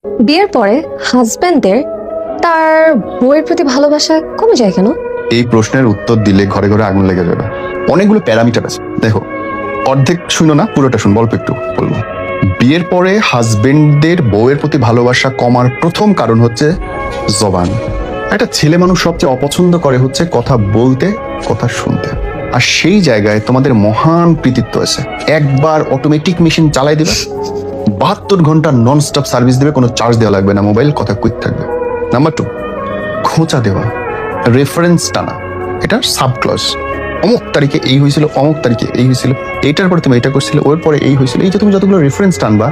বিয়ের পরে হাজবেন্ডের তার বউয়ের প্রতি ভালোবাসা কমে যায় কেন? এই প্রশ্নের উত্তর দিলে ঘরে ঘরে আগুন লেগে যাবে। অনেকগুলো প্যারামিটার আছে, দেখো অর্ধেক শুনো না, পুরোটা শুন, অল্প একটু বলবো। বিয়ের পরে হাজবেন্ডদের বউয়ের প্রতি ভালোবাসা কমার প্রথম কারণ হচ্ছে জবান। একটা ছেলে মানুষ সবচেয়ে অপছন্দ করে হচ্ছে কথা বলতে, কথা শুনতে। আর সেই জায়গায় তোমাদের মহান কৃতিত্ব আছে। একবার অটোমেটিক মেশিন চালাই দিবে, 72 ঘন্টা নন স্টপ সার্ভিস দেবে, কোনো চার্জ দেওয়া লাগবে না, মোবাইল কথা কুইক থাকবে। নাম্বার 2, খোঁচা দেওয়া, রেফারেন্স টানা, এটা সাব ক্লজ। অমুক তারিখে এই হয়েছিল, অমুক তারিখে এই হয়েছিল, এইটার পরে তুমি এটা করছিলে, ওর পরে এই হয়েছিল। এই যে তুমি যতগুলো রেফারেন্স টানবা,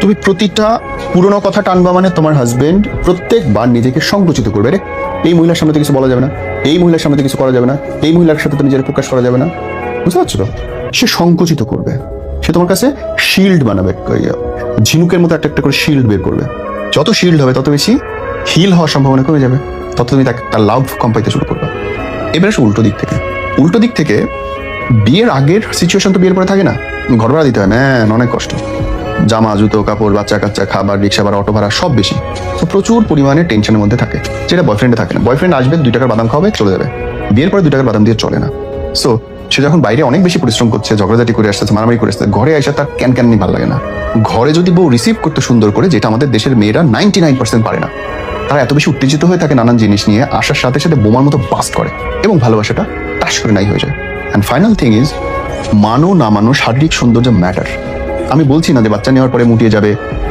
তুমি প্রতিটা পুরোনো কথা টানবা, মানে তোমার হাজবেন্ড প্রত্যেকবার নিজেকে সংকুচিত করবে। রে এই মহিলার সামনে তো কিছু বলা যাবে না, এই মহিলার সামনে তো কিছু করা যাবে না, এই মহিলার সাথে তো নিজের প্রকাশ করা যাবে না, বুঝতে পারছো তো? সে সংকুচিত করবে, সে তোমার কাছে শিল্ড বানাবে, ঝিনুকের মতো একটা একটা করে শিল্ড বের করবে। যত শিল্ড হবে তত বেশি হিল হওয়ার সম্ভাবনা কমে যাবে, তত তুমি তার লাভ কম পাইতে শুরু করবে। এবার আসে উল্টো দিক থেকে। উল্টো দিক থেকে বিয়ের আগের সিচুয়েশন তো বিয়ের পরে থাকে না, ঘর ভাড়া দিতে হয়, ম্যান অনেক কষ্ট, জামা জুতো কাপড়, বাচ্চা কাচ্চা, খাবার, রিক্সা ভাড়া, অটো ভাড়া সব বেশি। তো প্রচুর পরিমাণে টেনশনের মধ্যে থাকে, যেটা বয়ফ্রেন্ডে থাকে না। বয়ফ্রেন্ড আসবে 2 টাকার বাদাম খাওয়াবে, চলে যাবে। বিয়ের পরে 2 টাকার বাদাম দিয়ে চলে না। সো সে যখন বাইরে অনেক বেশি পরিশ্রম করছে, ঝগড়াঝাটি করে আসতেছে, মারামারি করে আসছে, ঘরে এসে তার ক্যান ভালো লাগে না। ঘরে যদি বউ রিসিভ করতে সুন্দর করে, যেটা আমাদের দেশের মেয়েরা 99% পারে না, তারা এত বেশি উত্তেজিত হয়ে থাকে নানান জিনিস নিয়ে, আসার সাথে সাথে বোমার মতো বাস্ট করে এবং ভালোবাসাটা টাস করে নাই হয়ে যায়। অ্যান্ড ফাইনাল থিং ইজ, মানো না মানো শারীরিক সৌন্দর্য ম্যাটার। আমি বলছি না যে বাচ্চা নেওয়ার পরে মুটিয়ে যাবে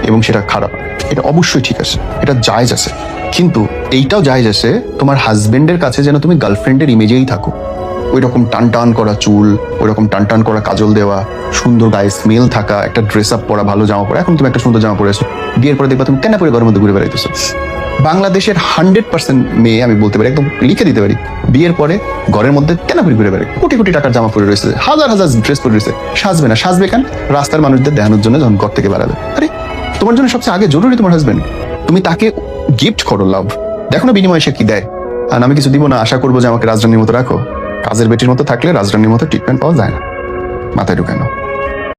এবং সেটা খারাপ, এটা অবশ্যই ঠিক আছে, এটা জায়েজ আছে। কিন্তু এইটাও জায়েজ আছে তোমার হাজবেন্ডের কাছে যেন তুমি গার্লফ্রেন্ডের ইমেজেই থাকো। ওই রকম টান করা চুল, ওই রকম টান করা কাজল দেওয়া, সুন্দর গায়ে স্মেল থাকা, একটা ড্রেস আপ পরা, ভালো জামা পরা। এখন তুমি একটা সুন্দর জামা পরেছো, বিয়ের পরে দেখবা তুমি কেন পরে ঘরের মধ্যে ঘুরে বেড়াইতেছো। বাংলাদেশের 100% মেয়ে আমি বলতে পারি, একদম লিখে দিতে পারি, বিয়ের পরে ঘরের মধ্যে কেন ঘুরে বেড়ায়, কোটি কোটি টাকার জামা পরে রয়েছে, হাজার হাজার ড্রেস পরে রয়েছে। সাজবে না, সাজবে কেন? রাস্তার মানুষদের দেখানোর জন্য, যখন ঘর থেকে বেড়াবে। আরে তোমার জন্য সবচেয়ে আগে জরুরি তোমার হাজবেন্ড। তুমি তাকে গিফট করো, লাভ দেখো না বিনিময়ে সে কি দেয়। আর আমি কিছু দিব না, আশা করবো যে আমাকে রাজরানীর মতো রাখো। কাজের বেটির মতো থাকলে রাজরানীর মতো ট্রিটমেন্ট পাওয়া যায় না, মাথায় ঢুকে নাও।